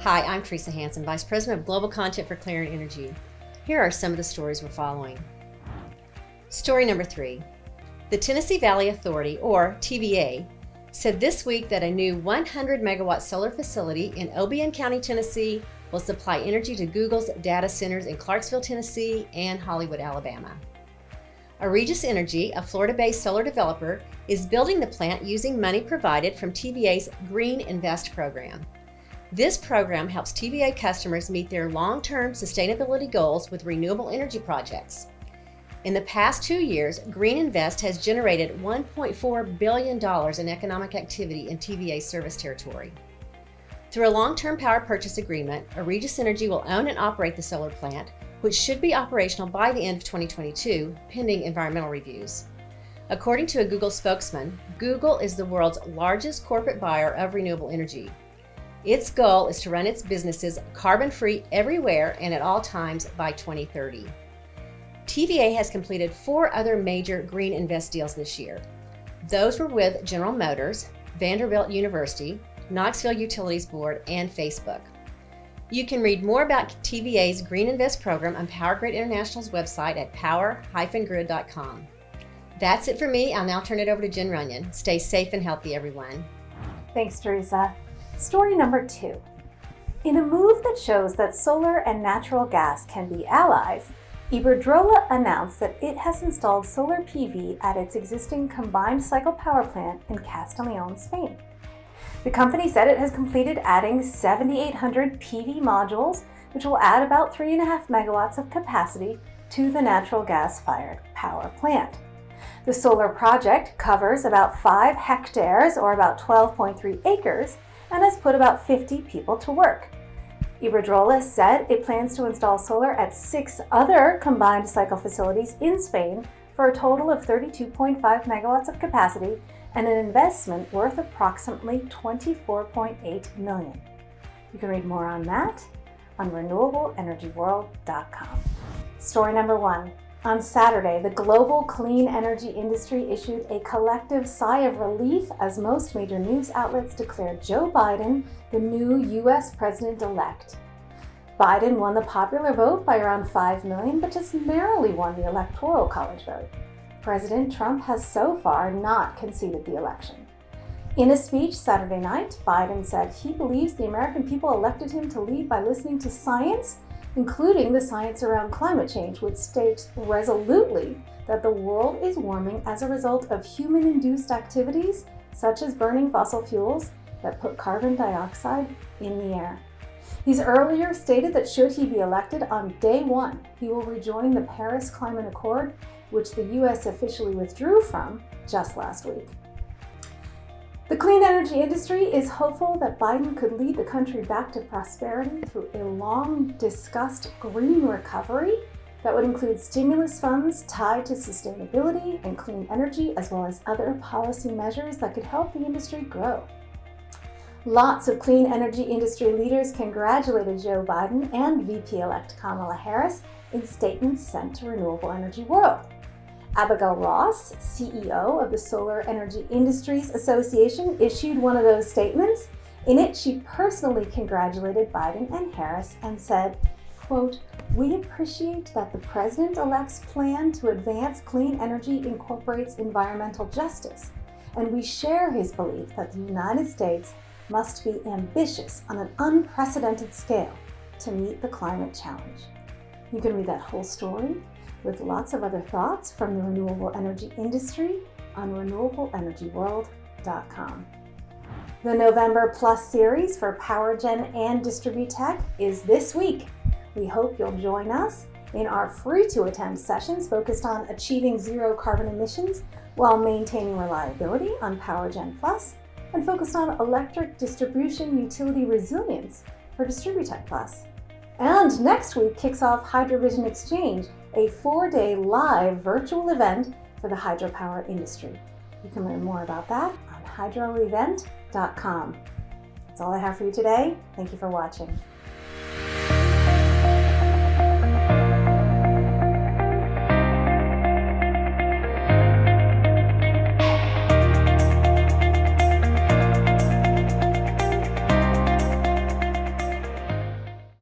Hi, I'm Teresa Hansen, Vice President of Global Content for Clarion Energy. Here are some of the stories we're following. Story number 3. The Tennessee Valley Authority, or TVA, said this week that a new 100 megawatt solar facility in Obion County, Tennessee will supply energy to Google's data centers in Clarksville, Tennessee and Hollywood, Alabama. Aegis Energy, a Florida-based solar developer, is building the plant using money provided from TVA's Green Invest program. This program helps TVA customers meet their long-term sustainability goals with renewable energy projects. In the past 2 years, Green Invest has generated $1.4 billion in economic activity in TVA's service territory. Through a long-term power purchase agreement, Aegis Energy will own and operate the solar plant, which should be operational by the end of 2022, pending environmental reviews. According to a Google spokesman, Google is the world's largest corporate buyer of renewable energy. Its goal is to run its businesses carbon-free everywhere and at all times by 2030. TVA has completed 4 other major Green Invest deals this year. Those were with General Motors, Vanderbilt University, Knoxville Utilities Board, and Facebook. You can read more about TVA's Green Invest program on PowerGrid International's website at power-grid.com. That's it for me. I'll now turn it over to Jen Runyon. Stay safe and healthy, everyone. Thanks, Teresa. Story number 2. In a move that shows that solar and natural gas can be allies, Iberdrola announced that it has installed solar PV at its existing combined cycle power plant in Castellón, Spain. The company said it has completed adding 7,800 PV modules, which will add about 3.5 megawatts of capacity to the natural gas-fired power plant. The solar project covers about 5 hectares, or about 12.3 acres, and has put about 50 people to work. Iberdrola said it plans to install solar at 6 other combined cycle facilities in Spain for a total of 32.5 megawatts of capacity and an investment worth approximately $24.8 million. You can read more on that on renewableenergyworld.com. Story number 1. On Saturday, the global clean energy industry issued a collective sigh of relief as most major news outlets declared Joe Biden the new U.S. president-elect. Biden won the popular vote by around 5 million, but just narrowly won the Electoral College vote. President Trump has so far not conceded the election. In a speech Saturday night, Biden said he believes the American people elected him to lead by listening to science, including the science around climate change, which states resolutely that the world is warming as a result of human-induced activities, such as burning fossil fuels that put carbon dioxide in the air. He's earlier stated that should he be elected on day 1, he will rejoin the Paris Climate Accord, which the U.S. officially withdrew from just last week. The clean energy industry is hopeful that Biden could lead the country back to prosperity through a long-discussed green recovery that would include stimulus funds tied to sustainability and clean energy, as well as other policy measures that could help the industry grow. Lots of clean energy industry leaders congratulated Joe Biden and VP-elect Kamala Harris in statements sent to Renewable Energy World. Abigail Ross, CEO of the Solar Energy Industries Association, issued one of those statements. In it, she personally congratulated Biden and Harris and said, quote, "We appreciate that the president-elect's plan to advance clean energy incorporates environmental justice, and we share his belief that the United States must be ambitious on an unprecedented scale to meet the climate challenge." You can read that whole story with lots of other thoughts from the renewable energy industry on renewableenergyworld.com. The November Plus series for PowerGen and DistribuTech is this week. We hope you'll join us in our free-to-attend sessions focused on achieving zero carbon emissions while maintaining reliability on PowerGen Plus, and focused on electric distribution utility resilience for DistribuTech Plus. And next week kicks off HydroVision Exchange, a 4-day live virtual event for the hydropower industry. You can learn more about that on hydroevent.com. That's all I have for you today. Thank you for watching.